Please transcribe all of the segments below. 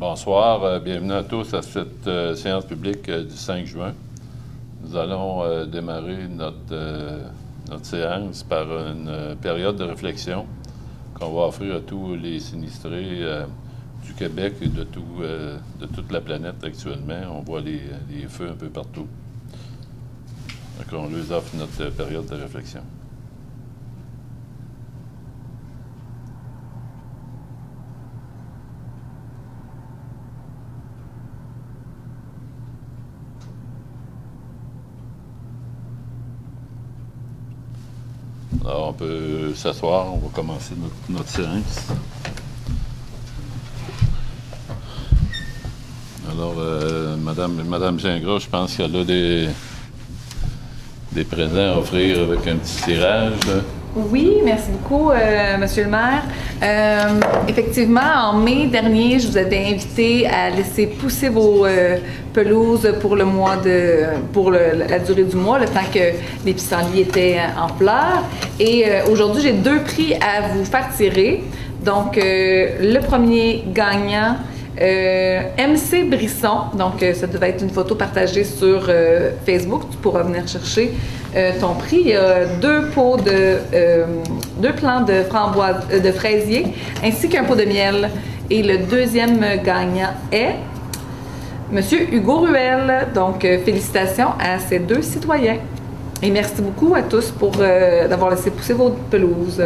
Bonsoir, bienvenue à tous à cette séance publique du 5 juin. Nous allons démarrer notre séance par une période de réflexion qu'on va offrir à tous les sinistrés du Québec et de toute la planète actuellement. On voit les feux un peu partout. Donc on leur offre notre période de réflexion. Alors, on peut s'asseoir, on va commencer notre séance. Alors, Madame Gingras, je pense qu'elle a des présents à offrir avec un petit tirage. Oui, merci beaucoup, Monsieur le maire. Effectivement, en mai dernier, je vous avais invité à laisser pousser vos pelouses pour le mois la durée du mois, le temps que les pissenlits étaient en fleurs. Et aujourd'hui, j'ai 2 prix à vous faire tirer. Donc, le premier gagnant, MC Brisson, donc ça devait être une photo partagée sur Facebook, tu pourras venir chercher ton prix. Il y a 2 pots deux plants de framboise, de fraisier, ainsi qu'un pot de miel. Et le deuxième gagnant est Monsieur Hugo Ruel. Donc félicitations à ces 2 citoyens. Et merci beaucoup à tous pour d'avoir laissé pousser vos pelouses.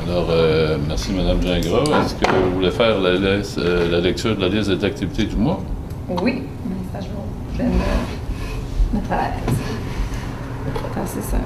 Alors, merci Mme Gingras. Est-ce que vous voulez faire la lecture de la liste des activités du mois? Oui, ça je vais me mettre à l'aise. C'est assez simple.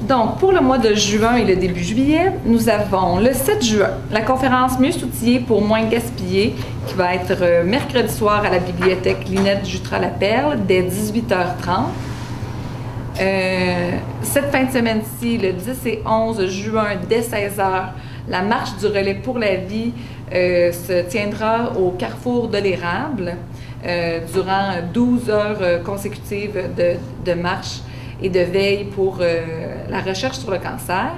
Donc, pour le mois de juin et le début juillet, nous avons le 7 juin, la conférence Mieux s'outiller pour moins gaspiller, qui va être mercredi soir à la bibliothèque Linette Jutra-Laperle dès 18h30. Cette fin de semaine-ci, le 10 et 11 juin, dès 16h, la marche du relais pour la vie se tiendra au carrefour de l'Érable durant 12 heures consécutives de marche et de veille pour la recherche sur le cancer.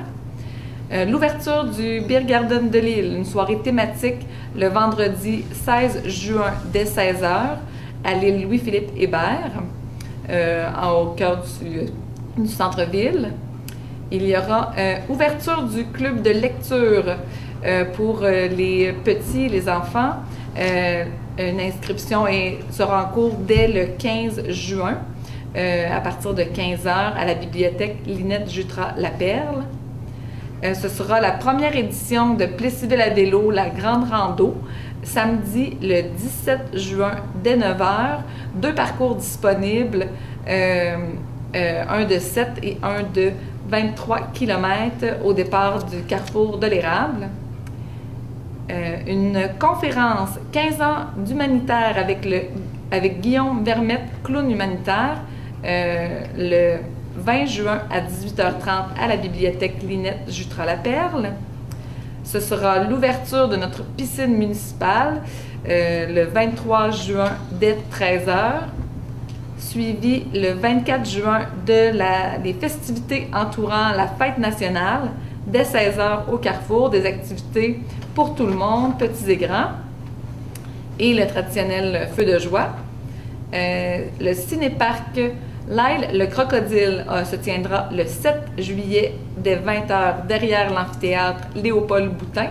L'ouverture du Beer Garden de Lille, une soirée thématique le vendredi 16 juin dès 16h à l'île Louis-Philippe Hébert, au cœur du centre-ville. Il y aura ouverture du club de lecture pour les petits, les enfants. Une inscription sera en cours dès le 15 juin. À partir de 15h à la bibliothèque Linette Jutra-Laperle. Ce sera la première édition de Plessisville à vélo, la grande rando, samedi le 17 juin dès 9h. 2 parcours disponibles, un de 7 et un de 23 km au départ du carrefour de l'Érable. Une conférence 15 ans d'humanitaire avec Guillaume Vermette, clown humanitaire, le 20 juin à 18h30 à la bibliothèque Linette Jutra-Laperle. Ce sera l'ouverture de notre piscine municipale le 23 juin dès 13h, suivi le 24 juin des festivités entourant la fête nationale dès 16h au Carrefour, des activités pour tout le monde, petits et grands, et le traditionnel feu de joie. Le cinéparc L'Aile, le crocodile se tiendra le 7 juillet dès 20h derrière l'amphithéâtre Léopold Boutin.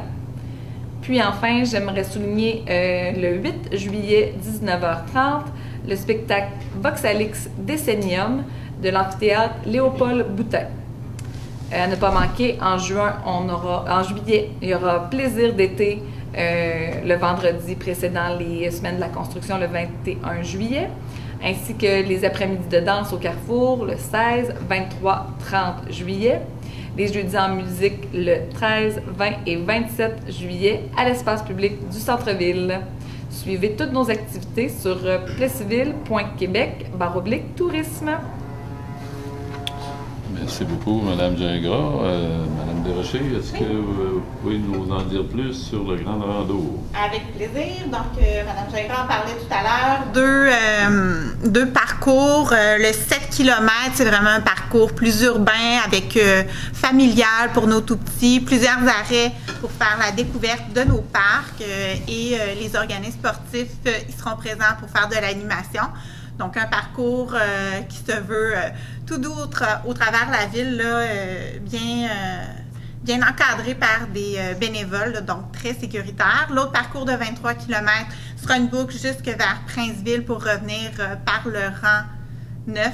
Puis enfin, j'aimerais souligner le 8 juillet 19h30, le spectacle Voxalix Décennium de l'amphithéâtre Léopold Boutin. À ne pas manquer, en juillet, il y aura Plaisir d'été le vendredi précédant les semaines de la construction, le 21 juillet. Ainsi que les après-midi de danse au Carrefour, le 16, 23, 30 juillet. Les jeudis en musique, le 13, 20 et 27 juillet à l'espace public du centre-ville. Suivez toutes nos activités sur plessisville.québec/tourisme. Merci beaucoup, Mme Gingras. Mme Desrochers, est-ce que vous pouvez nous en dire plus sur le Grand Rando? Avec plaisir. Donc, Mme Gingras en parlait tout à l'heure. Deux parcours. Le 7 km, c'est vraiment un parcours plus urbain, avec familial pour nos tout-petits. Plusieurs arrêts pour faire la découverte de nos parcs. Et les organismes sportifs, ils seront présents pour faire de l'animation. Donc, un parcours qui se veut tout doux au travers de la ville, là, bien encadré par des bénévoles, là, donc très sécuritaire. L'autre parcours de 23 km sera une boucle jusque vers Princeville pour revenir par le rang 9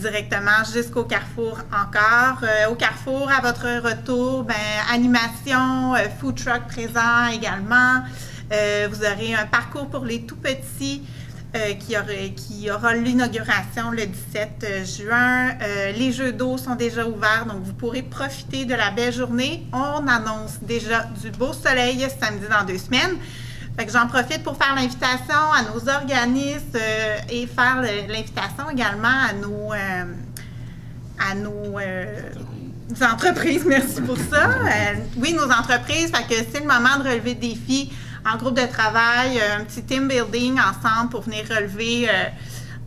directement jusqu'au Carrefour encore. Au Carrefour, à votre retour, animation, food truck présent également. Vous aurez un parcours pour les tout-petits qui aura l'inauguration le 17 juin. Les jeux d'eau sont déjà ouverts, donc vous pourrez profiter de la belle journée. On annonce déjà du beau soleil samedi dans 2 semaines. Fait que j'en profite pour faire l'invitation à nos organismes et faire l'invitation également à nos entreprises. Merci pour ça. Oui, nos entreprises. Fait que c'est le moment de relever des défis en groupe de travail, un petit team building ensemble pour venir relever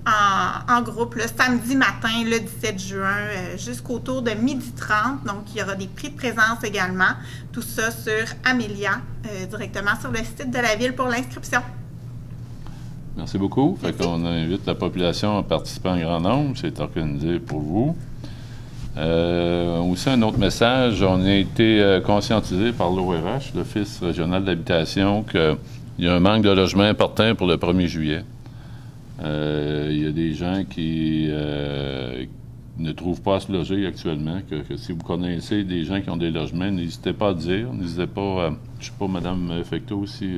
en groupe le samedi matin, le 17 juin, jusqu'au tour de 12h30. Donc, il y aura des prix de présence également. Tout ça sur Amélia, directement sur le site de la Ville pour l'inscription. Merci beaucoup. Fait qu'on invite la population à participer en grand nombre. C'est organisé pour vous. Aussi, un autre message, on a été conscientisé par l'ORH, l'Office régional d'habitation, qu'il y a un manque de logement important pour le 1er juillet. Il y a des gens qui ne trouvent pas à se loger actuellement, que si vous connaissez des gens qui ont des logements, n'hésitez pas à dire, n'hésitez pas, je ne sais pas, Mme Fecteau, si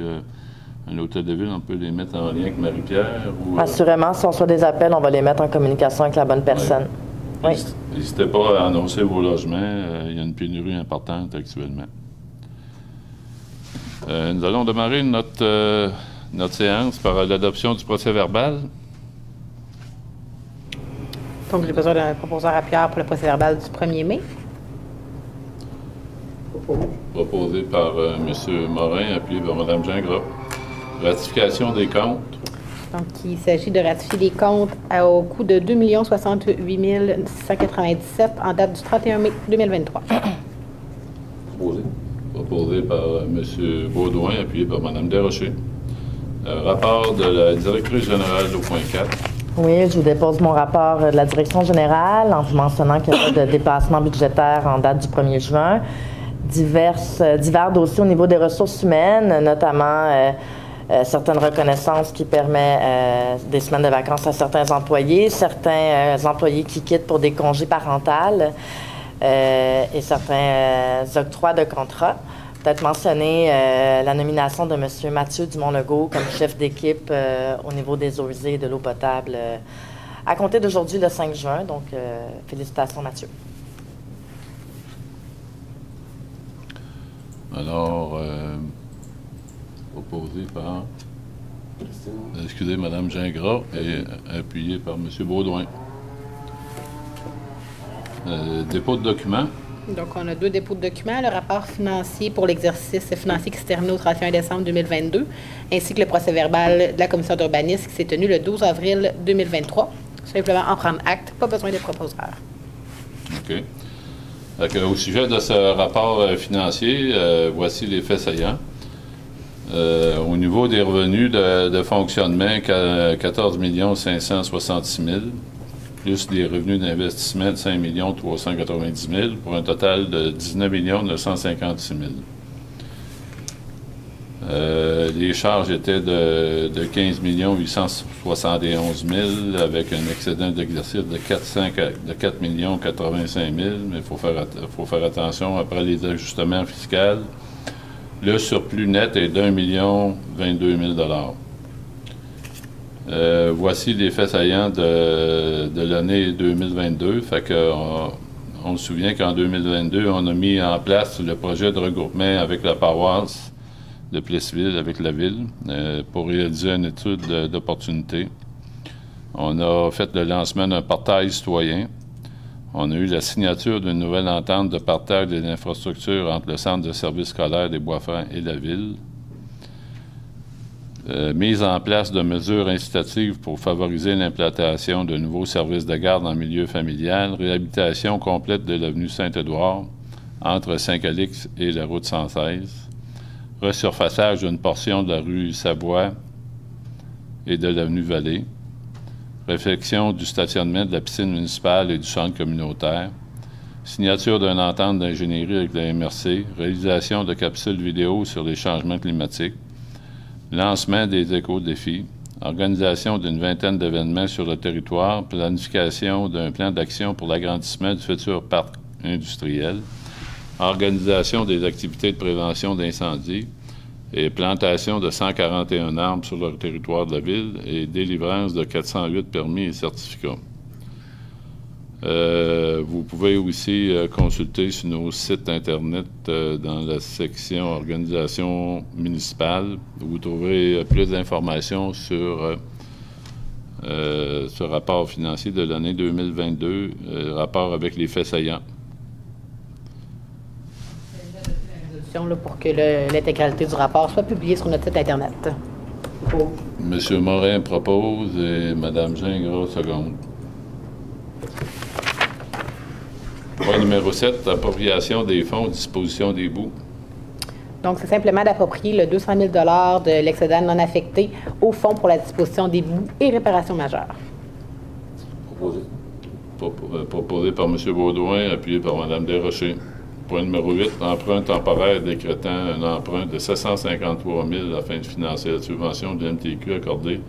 un hôtel de ville, on peut les mettre en lien avec Marie-Pierre? Ou, assurément, si on reçoit des appels, on va les mettre en communication avec la bonne personne. Oui. N'hésitez pas à annoncer vos logements. Il y a une pénurie importante actuellement. Nous allons démarrer notre séance par l'adoption du procès-verbal. Donc, j'ai besoin d'un proposeur à Pierre pour le procès-verbal du 1er mai. Proposé par M. Morin, appuyé par Mme Gingras. Ratification des comptes. Donc, il s'agit de ratifier les comptes au coût de 2 068 697 en date du 31 mai 2023. Proposé par M. Baudouin, appuyé par Mme Desrochers. Rapport de la directrice générale au point 4. Oui, je vous dépose mon rapport de la direction générale en vous mentionnant qu'il y a de dépassement budgétaire en date du 1er juin. Divers dossiers au niveau des ressources humaines, notamment certaines reconnaissances qui permettent des semaines de vacances à certains employés, certains employés qui quittent pour des congés parentaux et certains octrois de contrats. Peut-être mentionner la nomination de M. Mathieu Dumont-Legault comme chef d'équipe au niveau des eaux usées et de l'eau potable à compter d'aujourd'hui, le 5 juin. Donc, félicitations, Mathieu. Alors, proposé par Mme Gingras et appuyé par M. Baudouin. Dépôt de documents. Donc, on a 2 dépôts de documents, le rapport financier pour l'exercice financier qui s'est terminé au 31 décembre 2022, ainsi que le procès-verbal de la commission d'urbanisme qui s'est tenu le 12 avril 2023. Simplement en prendre acte, pas besoin de proposeur. OK. Donc, au sujet de ce rapport financier, voici les faits saillants. Au niveau des revenus de fonctionnement, 14 566 000, plus des revenus d'investissement de 5 390 000, pour un total de 19 956 000. Les charges étaient de 15 871 000, avec un excédent d'exercice de 4 085 000, mais il faut faire attention après les ajustements fiscaux. Le surplus net est d'1 022 000 voici les faits saillants de l'année 2022. Fait que on se souvient qu'en 2022, on a mis en place le projet de regroupement avec la paroisse de Plessisville, avec la ville, pour réaliser une étude d'opportunité. On a fait le lancement d'un portail citoyen. On a eu la signature d'une nouvelle entente de partage des infrastructures entre le Centre de services scolaires des Bois-Francs et la Ville. Mise en place de mesures incitatives pour favoriser l'implantation de nouveaux services de garde en milieu familial. Réhabilitation complète de l'avenue Saint-Édouard entre Saint-Calix et la route 116. Resurfaçage d'une portion de la rue Savoie et de l'avenue Vallée. Réfection du stationnement de la piscine municipale et du centre communautaire. Signature d'une entente d'ingénierie avec la MRC. Réalisation de capsules vidéo sur les changements climatiques. Lancement des éco-défis. Organisation d'une vingtaine d'événements sur le territoire. Planification d'un plan d'action pour l'agrandissement du futur parc industriel. Organisation des activités de prévention d'incendie et plantation de 141 arbres sur le territoire de la Ville et délivrance de 408 permis et certificats. Vous pouvez aussi consulter sur nos sites Internet dans la section Organisation municipale. Vous trouverez plus d'informations sur ce rapport financier de l'année 2022, rapport avec les faits saillants. Pour que l'intégralité du rapport soit publiée sur notre site Internet. M. Morin propose et Mme Gingras seconde. Point numéro 7, appropriation des fonds, disposition des bouts. Donc, c'est simplement d'approprier le 200 000 de l'excédent non affecté au fonds pour la disposition des bouts et réparations majeures. Proposé par M. Baudouin, appuyé par Mme Desrochers. Point numéro 8, emprunt temporaire décrétant un emprunt de 753 000 afin de financer la subvention de l'MTQ accordée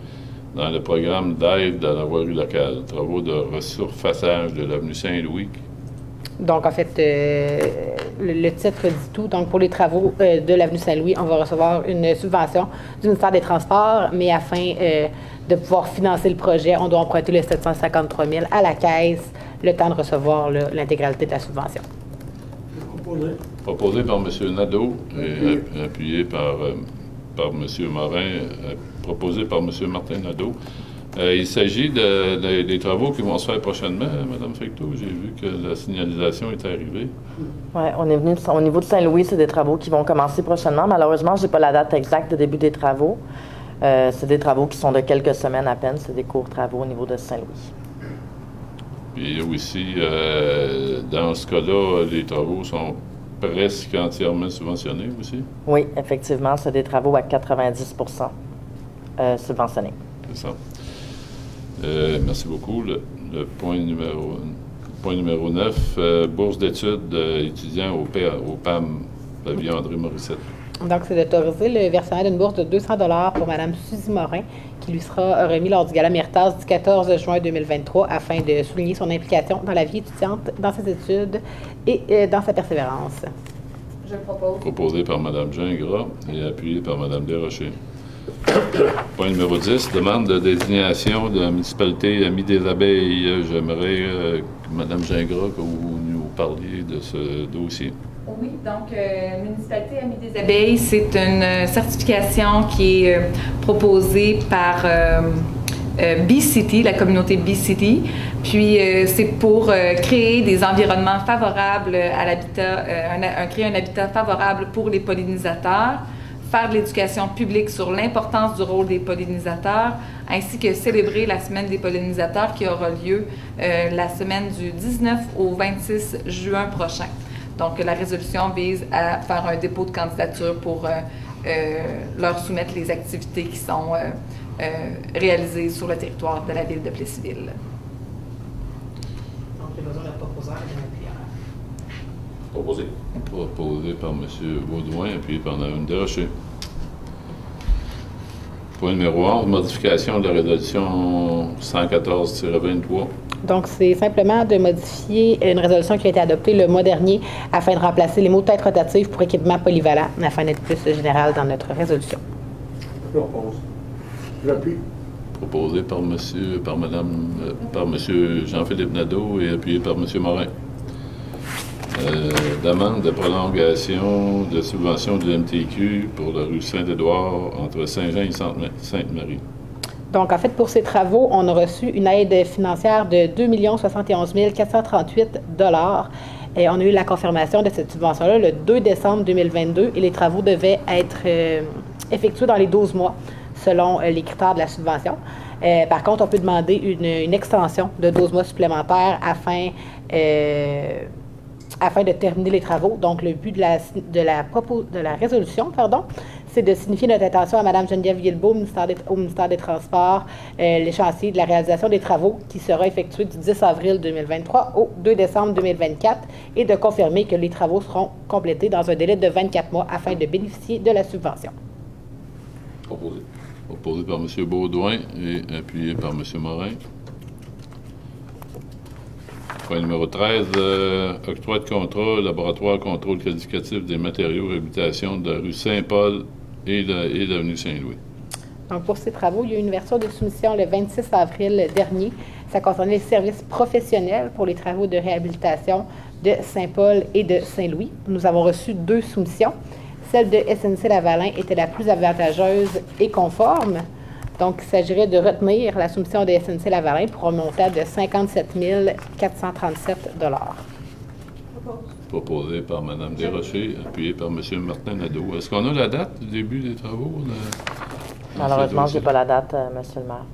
dans le programme d'aide à la voirie locale. Travaux de resurfaçage de l'avenue Saint-Louis. Donc, en fait, le titre dit tout. Donc, pour les travaux de l'avenue Saint-Louis, on va recevoir une subvention du ministère des Transports, mais afin de pouvoir financer le projet, on doit emprunter les 753 000 à la caisse, le temps de recevoir l'intégralité de la subvention. Proposé par M. Nadeau et appuyé par M. Morin, proposé par M. Martin Nadeau. Il s'agit des travaux qui vont se faire prochainement, Mme Fecteau. J'ai vu que la signalisation est arrivée. Oui, on est venu au niveau de Saint-Louis, c'est des travaux qui vont commencer prochainement. Malheureusement, je n'ai pas la date exacte de début des travaux. C'est des travaux qui sont de quelques semaines à peine. C'est des courts travaux au niveau de Saint-Louis. Puis aussi, dans ce cas-là, les travaux sont presque entièrement subventionnés aussi? Oui, effectivement, c'est des travaux à 90 subventionnés. C'est ça. Merci beaucoup. Le point numéro 9, bourse d'études étudiants au PAM, pavillon André Morissette. Donc, c'est d'autoriser le versement d'une bourse de 200 $ pour Mme Suzy Morin, qui lui sera remis lors du Gala Méritas du 14 juin 2023 afin de souligner son implication dans la vie étudiante, dans ses études et dans sa persévérance. Je le propose. Proposé par Mme Gingras et appuyé par Mme Desrochers. Point numéro 10, demande de désignation de la municipalité Amis des Abeilles. J'aimerais, Mme Gingras, que vous nous parliez de ce dossier. Oui, donc, Municipalité Amis des Abeilles, c'est une certification qui est proposée par B-City, la communauté B-City. Puis, c'est pour créer des environnements favorables à l'habitat, créer un habitat favorable pour les pollinisateurs, faire de l'éducation publique sur l'importance du rôle des pollinisateurs, ainsi que célébrer la Semaine des pollinisateurs qui aura lieu la semaine du 19 au 26 juin prochain. Donc, la résolution vise à faire un dépôt de candidature pour leur soumettre les activités qui sont réalisées sur le territoire de la ville de Plessisville. Donc, il y a besoin d'un proposeur et d'un appuyeur. Proposé. Proposé par M. Baudouin, appuyé par Mme Desrochers. Point numéro 11, modification de la résolution 114-23. Donc, c'est simplement de modifier une résolution qui a été adoptée le mois dernier afin de remplacer les mots tête rotative pour équipement polyvalent, afin d'être plus général dans notre résolution. Je propose. J'appuie. Proposé par M. Jean-Philippe Nadeau et appuyé par M. Morin. Demande de prolongation de subvention du MTQ pour la rue Saint-Édouard entre Saint-Jean et Sainte-Marie. Donc, en fait, pour ces travaux, on a reçu une aide financière de 2 71 438 $. Et on a eu la confirmation de cette subvention-là le 2 décembre 2022 et les travaux devaient être effectués dans les 12 mois selon les critères de la subvention. Par contre, on peut demander une extension de 12 mois supplémentaires afin de terminer les travaux. Donc, le but de la résolution, c'est de signifier notre intention à Mme Geneviève Guilbeault au ministère des Transports, l'échéancier de la réalisation des travaux qui sera effectué du 10 avril 2023 au 2 décembre 2024 et de confirmer que les travaux seront complétés dans un délai de 24 mois afin de bénéficier de la subvention. Proposé par M. Beaudoin et appuyé par M. Morin. Point numéro 13, octroi de contrat, laboratoire contrôle qualificatif des matériaux, réhabilitation de la rue Saint-Paul et l'avenue Saint-Louis. Donc, pour ces travaux, il y a eu une version de soumission le 26 avril dernier. Ça concernait les services professionnels pour les travaux de réhabilitation de Saint-Paul et de Saint-Louis. Nous avons reçu 2 soumissions. Celle de SNC-Lavalin était la plus avantageuse et conforme. Donc, il s'agirait de retenir la soumission de SNC-Lavalin pour un montant de 57 437 $. Proposé par Mme Desrochers, appuyé par M. Martin Nadeau. Est-ce qu'on a la date du début des travaux? Malheureusement, je n'ai pas la date, M. le maire.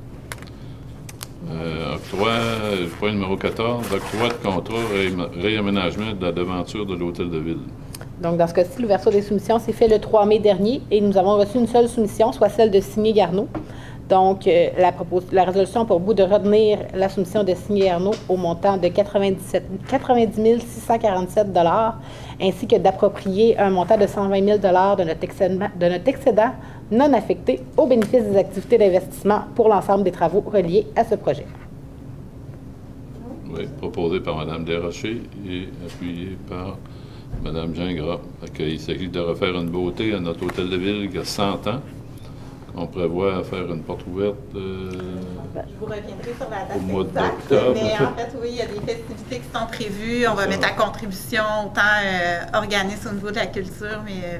Point numéro 14, octroi de contrat réaménagement de la devanture de l'Hôtel de Ville. Donc, dans ce cas-ci, l'ouverture des soumissions s'est faite le 3 mai dernier et nous avons reçu une seule soumission, soit celle de Signé-Garneau. Donc, la résolution a pour but de retenir la soumission de Signé-Garneau au montant de 90 647 $, ainsi que d'approprier un montant de 120 000 $ de notre excédent non affecté au bénéfice des activités d'investissement pour l'ensemble des travaux reliés à ce projet. Oui, proposé par Mme Desrochers et appuyé par Mme Gingras. Il s'agit de refaire une beauté à notre hôtel de ville qui a 100 ans. On prévoit faire une porte ouverte je vous reviendrai sur la date au mois exacte, d'octobre. mais en fait, oui, il y a des festivités qui sont prévues. On va mettre à contribution autant organismes au niveau de la culture, mais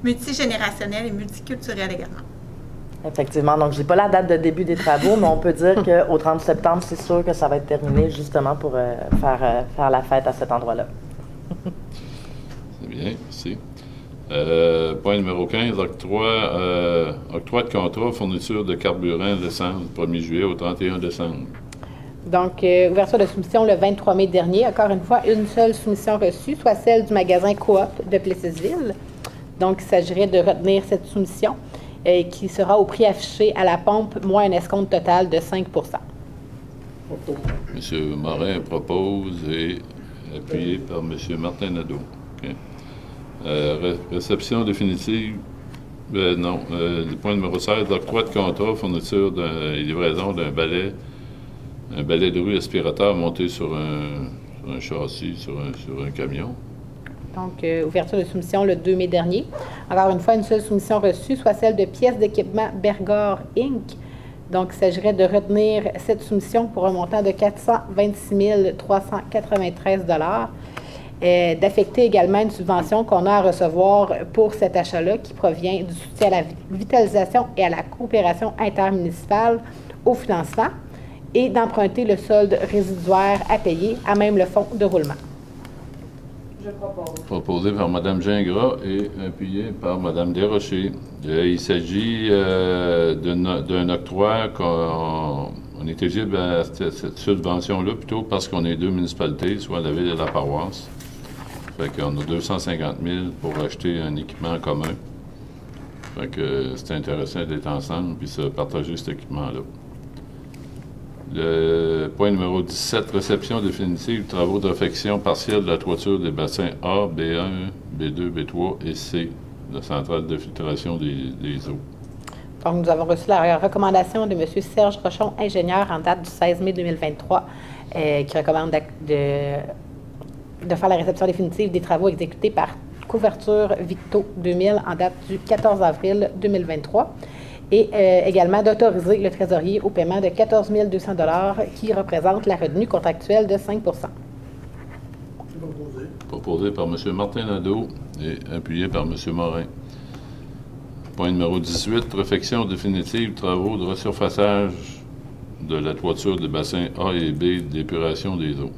multigénérationnel et multiculturel également. Effectivement. Donc, je n'ai pas la date de début des travaux, mais on peut dire qu'au 30 septembre, c'est sûr que ça va être terminé justement pour faire la fête à cet endroit-là. C'est bien, merci. Point numéro 15, octroi de contrat, fourniture de carburant d'essence du 1er juillet au 31 décembre. Donc, ouverture de soumission le 23 mai dernier. Encore une fois, une seule soumission reçue, soit celle du magasin Coop de Plessisville. Donc, il s'agirait de retenir cette soumission qui sera au prix affiché à la pompe, moins un escompte total de 5 %. M. Morin propose et appuyé par M. Martin Nadeau. Okay. Réception définitive, le point numéro 16, octroi de contrat, fourniture et livraison d'un balai de rue aspirateur monté sur un châssis, sur un camion. Donc, ouverture de soumission le 2 mai dernier. Encore une fois, une seule soumission reçue, soit celle de pièces d'équipement Bergor Inc. Donc, il s'agirait de retenir cette soumission pour un montant de 426 393 $. D'affecter également une subvention qu'on a à recevoir pour cet achat-là qui provient du soutien à la vitalisation et à la coopération intermunicipale au financement et d'emprunter le solde résiduaire à payer à même le fonds de roulement. Je propose. Proposé par Mme Gingras et appuyé par Mme Desrochers. Il s'agit d'un octroi qu'on est éligible à cette subvention-là plutôt parce qu'on est 2 municipalités, soit la ville et la paroisse. Fait qu'on a 250 000 pour acheter un équipement en commun. Fait que c'est intéressant d'être ensemble puis se partager cet équipement-là. Le point numéro 17, réception définitive, travaux de réfection partielle de la toiture des bassins A, B1, B2, B3 et C, la centrale de filtration des eaux. Donc, nous avons reçu la recommandation de M. Serge Rochon, ingénieur, en date du 16 mai 2023, qui recommande de faire la réception définitive des travaux exécutés par Couverture Victo 2000 en date du 14 avril 2023 et également d'autoriser le trésorier au paiement de 14 200 $ qui représente la retenue contractuelle de 5 %. Proposé par M. Martin Nadeau et appuyé par M. Morin. Point numéro 18, réfection définitive, travaux de resurfaçage de la toiture des bassins A et B d'épuration des eaux.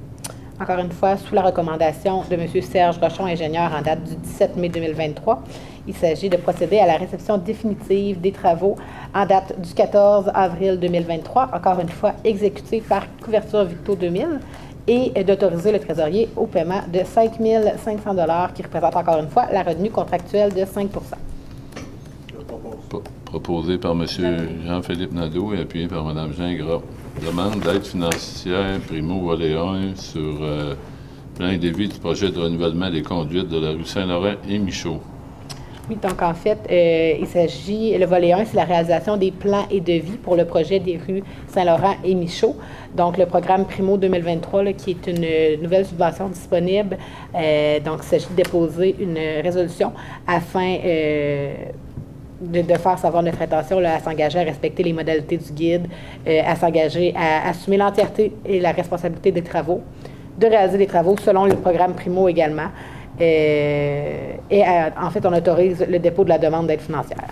Encore une fois, sous la recommandation de M. Serge Rochon, ingénieur en date du 17 mai 2023, il s'agit de procéder à la réception définitive des travaux en date du 14 avril 2023, encore une fois exécutés par Couverture Victo 2000, et d'autoriser le trésorier au paiement de 5 500 $ qui représente encore une fois la retenue contractuelle de 5 Proposé par M. Jean-Philippe Nadeau et appuyé par Mme Gingras. Demande d'aide financière Primo volet 1 sur plan et devis du projet de renouvellement des conduites de la rue Saint-Laurent et Michaud. Oui, donc en fait, il s'agit, le volet 1, c'est la réalisation des plans et devis pour le projet des rues Saint-Laurent et Michaud. Donc, le programme Primo 2023, là, qui est une nouvelle subvention disponible. Donc, il s'agit de déposer une résolution afin de faire savoir notre intention là, à s'engager à respecter les modalités du guide, à s'engager à assumer l'entièreté et la responsabilité des travaux, de réaliser des travaux selon le programme Primo également. En fait, on autorise le dépôt de la demande d'aide financière.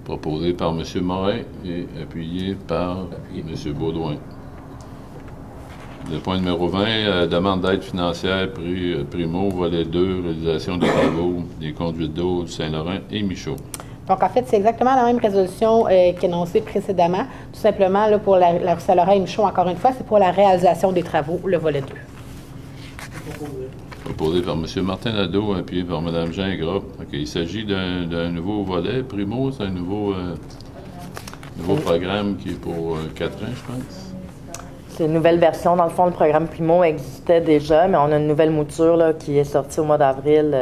Proposé par M. Morin et appuyé par M. Baudouin. Le point numéro 20, demande d'aide financière Primo, volet 2, réalisation des travaux des conduites d'eau du Saint-Laurent et Michaud. Donc, en fait, c'est exactement la même résolution qu'énoncée précédemment. Tout simplement, là, pour la rue Saint-Laurent et Michaud, encore une fois, c'est pour la réalisation des travaux, le volet 2. Proposé par M. Martin Nadeau, appuyé par Mme Gingras. Il s'agit d'un nouveau volet. Primo, c'est un nouveau programme qui est pour 4 ans, je pense. C'est une nouvelle version. Dans le fond, le programme Primo existait déjà, mais on a une nouvelle mouture là, qui est sortie au mois d'avril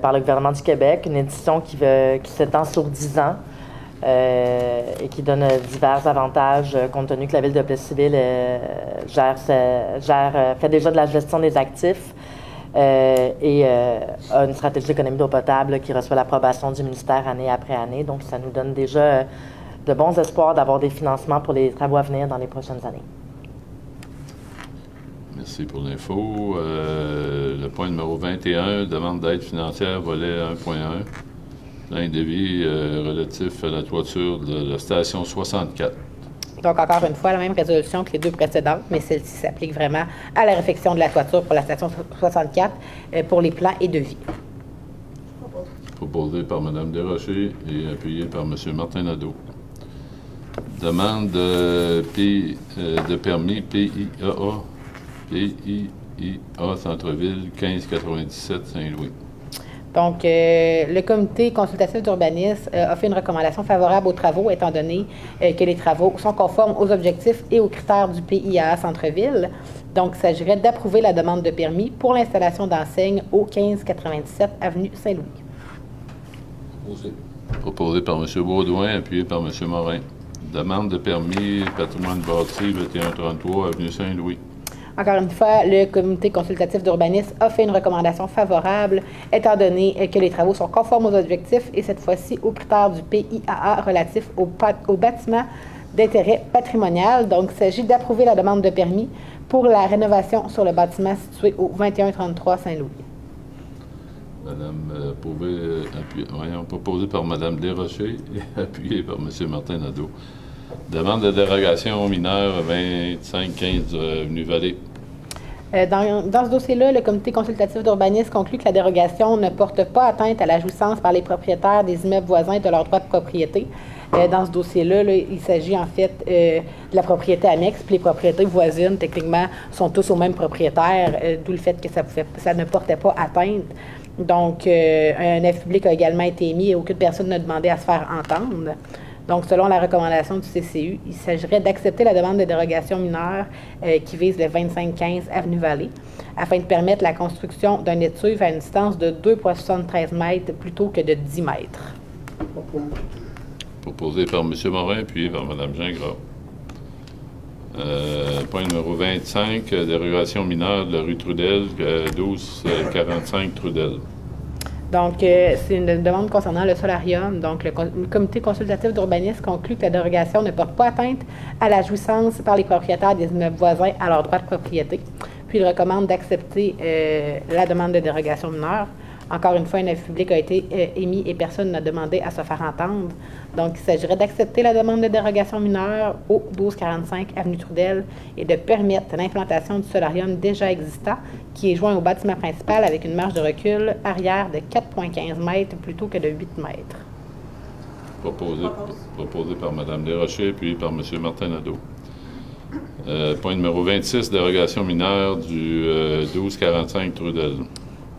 par le gouvernement du Québec, une édition qui s'étend sur 10 ans et qui donne divers avantages, compte tenu que la Ville de Plessisville fait déjà de la gestion des actifs et a une stratégie d'économie d'eau potable là, qui reçoit l'approbation du ministère année après année. Donc, ça nous donne déjà de bons espoirs d'avoir des financements pour les travaux à venir dans les prochaines années. Merci pour l'info. Le point numéro 21, demande d'aide financière, volet 1.1. Plan de devis relatif à la toiture de la station 64. Donc, encore une fois, la même résolution que les deux précédentes, mais celle-ci s'applique vraiment à la réfection de la toiture pour la station 64 pour les plans et devis. Proposé par Mme Desrochers et appuyé par M. Martin Nadeau. Demande de permis PIAA Centre-Ville 1597 Saint-Louis. Donc, le comité consultatif d'urbanisme a fait une recommandation favorable aux travaux, étant donné que les travaux sont conformes aux objectifs et aux critères du PIAA Centre-Ville. Donc, il s'agirait d'approuver la demande de permis pour l'installation d'enseignes au 1597 avenue Saint-Louis. Proposé par M. Baudouin, appuyé par M. Morin. Demande de permis patrimoine bâti 2133 avenue Saint-Louis. Encore une fois, le comité consultatif d'urbanisme a fait une recommandation favorable, étant donné que les travaux sont conformes aux objectifs et cette fois-ci aux critères du PIAA relatifs au bâtiment d'intérêt patrimonial. Donc, il s'agit d'approuver la demande de permis pour la rénovation sur le bâtiment situé au 2133 Saint-Louis. Madame proposée par Mme Desrochers et appuyée par M. Martin Nadeau. Demande de dérogation mineure 2515 avenue Vallée. Dans ce dossier-là, le comité consultatif d'urbanisme conclut que la dérogation ne porte pas atteinte à la jouissance par les propriétaires des immeubles voisins de leur droit de propriété. Dans ce dossier-là, il s'agit en fait de la propriété annexe, puis les propriétés voisines, techniquement, sont tous au même propriétaire, d'où le fait que ça ne portait pas atteinte. Donc, un avis public a également été émis et aucune personne n'a demandé à se faire entendre. Donc, selon la recommandation du CCU, il s'agirait d'accepter la demande de dérogation mineure qui vise le 2515 avenue Vallée, afin de permettre la construction d'un étuve à une distance de 2,73 mètres plutôt que de 10 mètres. Proposé par M. Morin, puis par Mme Gingras. Point numéro 25, dérogation mineure de la rue Trudel, 1245 Trudel. Donc, c'est une demande concernant le solarium. Donc, le comité consultatif d'urbanisme conclut que la dérogation ne porte pas atteinte à la jouissance par les propriétaires des immeubles voisins à leur droit de propriété. Puis, il recommande d'accepter la demande de dérogation mineure. Encore une fois, un avis public a été émis et personne n'a demandé à se faire entendre. Donc, il s'agirait d'accepter la demande de dérogation mineure au 1245 avenue Trudel et de permettre l'implantation du solarium déjà existant qui est joint au bâtiment principal avec une marge de recul arrière de 4,15 mètres plutôt que de 8 mètres. Proposé par Mme Desrochers, puis par M. Martin Nadeau. Point numéro 26, dérogation mineure du 1245 Trudel.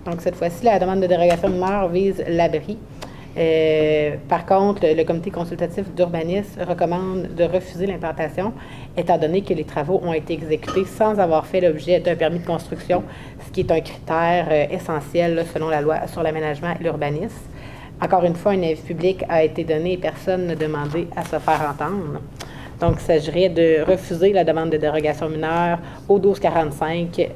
Donc, cette fois-ci, la demande de dérogation mineure vise l'abri. Par contre, le comité consultatif d'urbanisme recommande de refuser l'implantation, étant donné que les travaux ont été exécutés sans avoir fait l'objet d'un permis de construction, ce qui est un critère essentiel là, selon la loi sur l'aménagement et l'urbanisme. Encore une fois, un avis public a été donné et personne n'a demandé à se faire entendre. Donc, il s'agirait de refuser la demande de dérogation mineure au 1245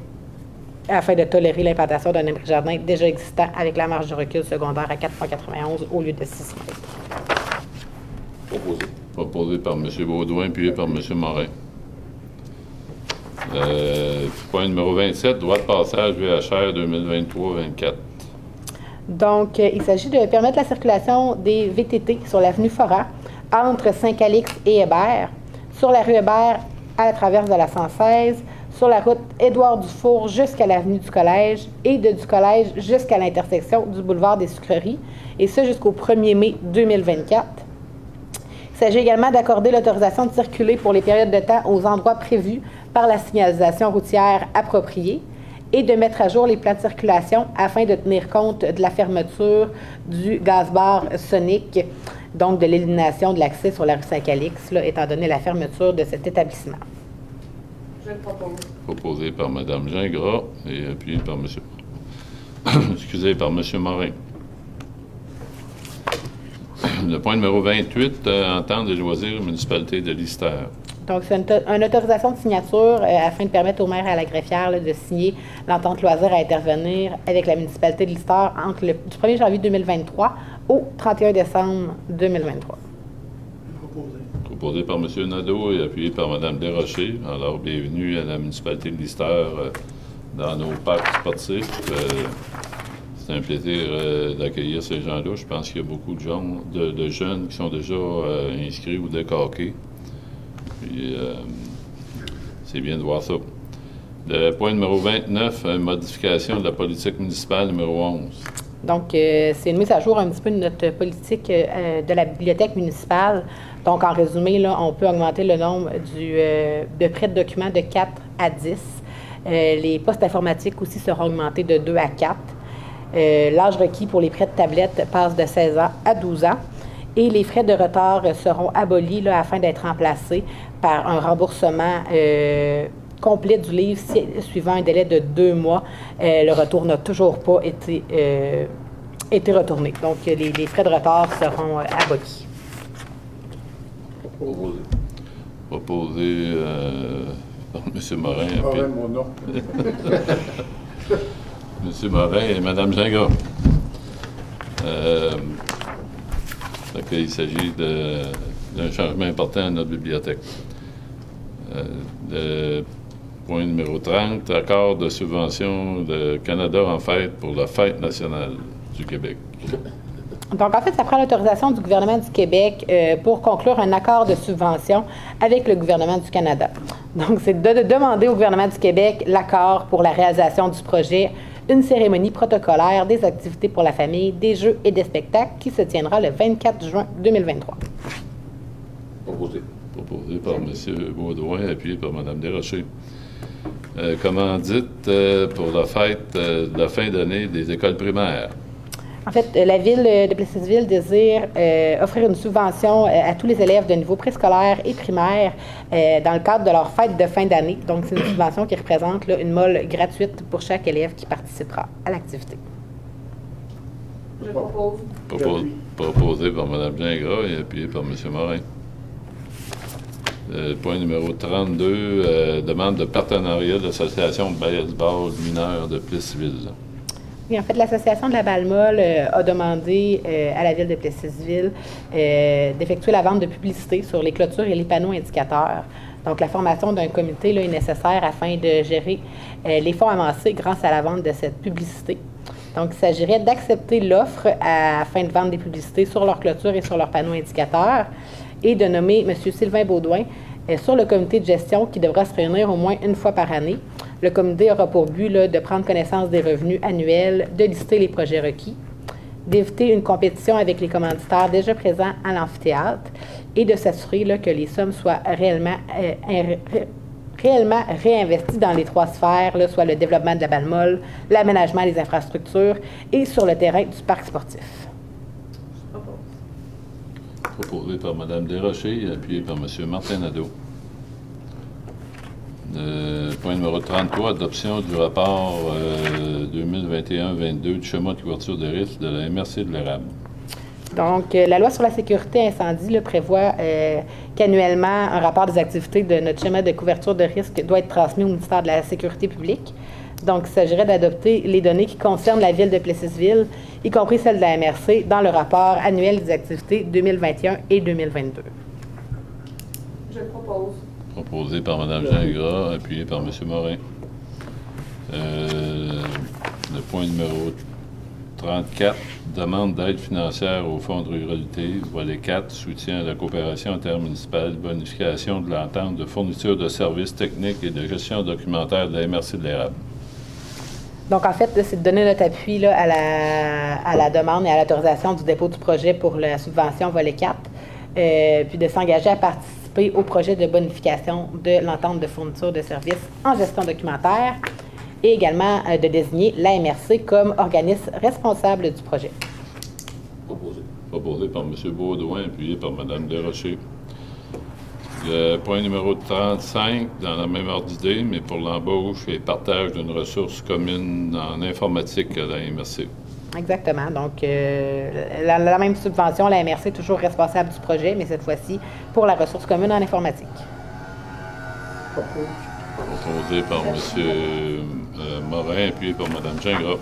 afin de tolérer l'implantation d'un abri jardin déjà existant avec la marge de recul secondaire à 4,91 au lieu de 6 mètres. Proposé par M. Baudouin, puis par M. Morin. Point numéro 27, droit de passage VHR 2023-24. Donc, il s'agit de permettre la circulation des VTT sur l'avenue Forat entre Saint-Calix et Hébert, sur la rue Hébert à la traverse de la 116, sur la route Édouard-Dufour jusqu'à l'avenue du Collège et du Collège jusqu'à l'intersection du boulevard des Sucreries, et ce jusqu'au 1er mai 2024. Il s'agit également d'accorder l'autorisation de circuler pour les périodes de temps aux endroits prévus par la signalisation routière appropriée et de mettre à jour les plans de circulation afin de tenir compte de la fermeture du gaz-bar Sonic, donc de l'élimination de l'accès sur la rue Saint-Calix, étant donné la fermeture de cet établissement. Je le propose. Proposé par Mme Gingras et appuyé par M. Excusez, par M. Morin. Le point numéro 28, entente des loisirs municipalité de Lister. Donc, c'est une autorisation de signature afin de permettre au maire et à la greffière de signer l'entente loisir à intervenir avec la municipalité de Lister entre du 1er janvier 2023 au 31 décembre 2023. Proposé par M. Nadeau et appuyé par Mme Desrochers. Alors, bienvenue à la municipalité de Lister dans nos parcs sportifs. C'est un plaisir d'accueillir ces gens-là. Je pense qu'il y a beaucoup de jeunes qui sont déjà inscrits ou décaqués. Puis, c'est bien de voir ça. Le point numéro 29, modification de la politique municipale numéro 11. Donc, c'est une mise à jour un petit peu de notre politique de la bibliothèque municipale. Donc, en résumé, là, on peut augmenter le nombre de prêts de documents de 4 à 10. Les postes informatiques aussi seront augmentés de 2 à 4. L'âge requis pour les prêts de tablettes passe de 16 ans à 12 ans. Et les frais de retard seront abolis là, afin d'être remplacés par un remboursement complet du livre suivant un délai de 2 mois. Le retour n'a toujours pas été retourné. Donc, les frais de retard seront abolis. Proposé par M. Morin. Morin, mon nom. M. Morin et Mme Gingras. Il s'agit d'un changement important à notre bibliothèque. Le point numéro 30, accord de subvention de Canada en fête pour la fête nationale du Québec. Donc, en fait, ça prend l'autorisation du gouvernement du Québec pour conclure un accord de subvention avec le gouvernement du Canada. Donc, c'est de demander au gouvernement du Québec l'accord pour la réalisation du projet, une cérémonie protocolaire des activités pour la famille, des jeux et des spectacles qui se tiendra le 24 juin 2023. Proposé par M. Baudouin, appuyé par Mme Desrochers. Commandite pour la fête de la fin d'année des écoles primaires. En fait, la Ville de Plessisville désire offrir une subvention à tous les élèves de niveau préscolaire et primaire dans le cadre de leur fête de fin d'année. Donc, c'est une subvention qui représente là, une molle gratuite pour chaque élève qui participera à l'activité. Je propose. Proposé par Mme Gingras et appuyé par M. Morin. Point numéro 32, demande de partenariat de l'Association de baseball mineur de Plessisville. Oui, en fait, l'Association de la balle molle a demandé à la Ville de Plessisville d'effectuer la vente de publicité sur les clôtures et les panneaux indicateurs. Donc, la formation d'un comité là, est nécessaire afin de gérer les fonds amassés grâce à la vente de cette publicité. Donc, il s'agirait d'accepter l'offre afin de vendre des publicités sur leur clôture et sur leurs panneaux indicateurs et de nommer M. Sylvain Baudouin sur le comité de gestion qui devra se réunir au moins une fois par année. Le comité aura pour but là, de prendre connaissance des revenus annuels, de lister les projets requis, d'éviter une compétition avec les commanditaires déjà présents à l'amphithéâtre et de s'assurer là, que les sommes soient réellement réinvesties dans les 3 sphères, là, soit le développement de la balle molle, l'aménagement des infrastructures et sur le terrain du parc sportif. Proposé par Mme Desrochers et appuyé par M. Martin Nadeau. Point numéro 33, adoption du rapport 2021-22 du schéma de couverture de risque de la MRC de l'Érable. Donc, la loi sur la sécurité incendie là, prévoit qu'annuellement, un rapport des activités de notre schéma de couverture de risque doit être transmis au ministère de la Sécurité publique. Donc, il s'agirait d'adopter les données qui concernent la ville de Plessisville, y compris celles de la MRC, dans le rapport annuel des activités 2021 et 2022. Je propose. Proposé par Mme Gingras, appuyé par M. Morin. Le point numéro 34, demande d'aide financière au Fonds de ruralité, volet 4, soutien à la coopération intermunicipale, bonification de l'entente de fourniture de services techniques et de gestion documentaire de la MRC de l'Érable. Donc, en fait, c'est de donner notre appui là, à la demande et à l'autorisation du dépôt du projet pour la subvention volet 4, puis de s'engager à participer au projet de bonification de l'entente de fourniture de services en gestion documentaire et également de désigner l'AMRC comme organisme responsable du projet. Proposé. Proposé par M. Baudouin, appuyé par Mme Desrochers. Le point numéro 35, dans la même ordre d'idée, mais pour l'embauche et partage d'une ressource commune en informatique à la MRC. Exactement. Donc, la même subvention, la MRC est toujours responsable du projet, mais cette fois-ci pour la ressource commune en informatique. Proposé par M. Morin, appuyé par Mme Gingras.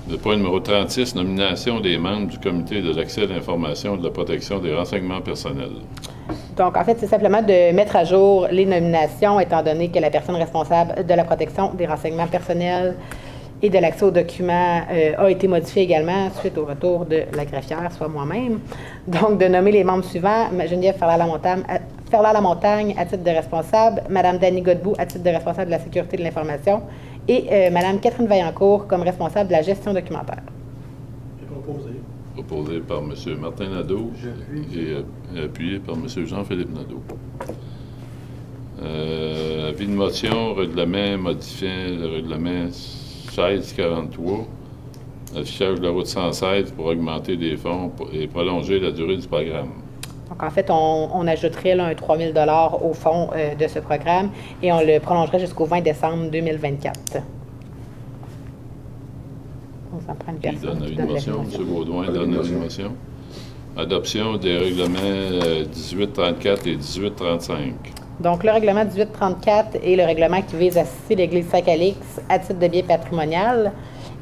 Le point numéro 36, nomination des membres du comité de l'accès à l'information et de la protection des renseignements personnels. Donc, en fait, c'est simplement de mettre à jour les nominations, étant donné que la personne responsable de la protection des renseignements personnels et de l'accès aux documents a été modifiée également suite au retour de la greffière, soit moi-même. Donc, de nommer les membres suivants, Geneviève Ferland-Lamontagne à titre de responsable, Mme Dany Godbout à titre de responsable de la sécurité de l'information et Mme Catherine Vaillancourt comme responsable de la gestion documentaire. Proposé par M. Martin Nadeau et appuyé par M. Jean-Philippe Nadeau. Avis de motion, règlement modifiant le règlement 1643, affichage de la route 116 pour augmenter des fonds et prolonger la durée du programme. Donc, en fait, on ajouterait là, un 3 000 $ au fond de ce programme et on le prolongerait jusqu'au 20 décembre 2024. On s'en prend une personne. Qui donne une motion? M. Baudouin donne une motion. Adoption des règlements 1834 et 1835. Donc, le règlement 1834 est le règlement qui vise à assister l'Église Saint-Calix à titre de bien patrimonial.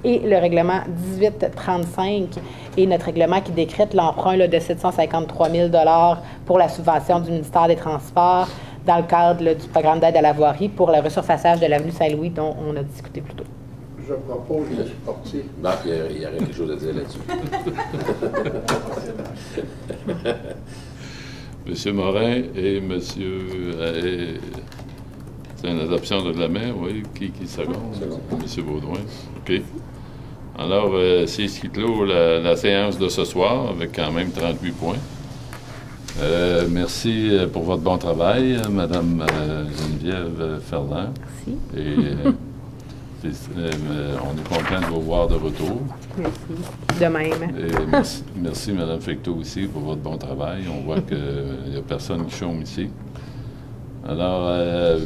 Et le règlement 1835 est notre règlement qui décrète l'emprunt de 753 000 $ pour la subvention du ministère des Transports dans le cadre là, du programme d'aide à la voirie pour le resurfaçage de l'avenue Saint-Louis dont on a discuté plus tôt. Je propose de supporter. Non, il y aurait quelque chose à dire là-dessus. M. Morin et M. c'est une adoption de la main, oui. Qui seconde? M. Baudouin. OK. Alors, c'est ce qui clôt la séance de ce soir avec quand même 38 points. Merci pour votre bon travail, Mme Geneviève Ferland. Merci. Et on est content de vous voir de retour. Merci. De même. Et merci, Mme Fecteau aussi, pour votre bon travail. On voit qu'il n'y a personne qui chôme ici. Alors,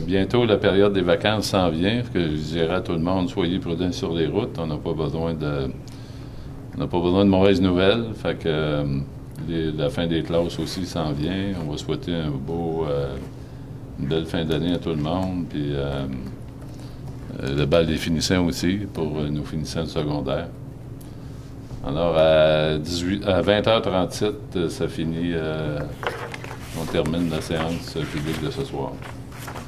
bientôt, la période des vacances s'en vient. Que je dirais à tout le monde, soyez prudents sur les routes. On n'a pas besoin de mauvaises nouvelles. Fait que la fin des classes aussi s'en vient. On va souhaiter une belle fin d'année à tout le monde. Puis le bal des finissants aussi pour nos finissants de secondaire. Alors, à 20h37, ça finit. On termine la séance publique de ce soir.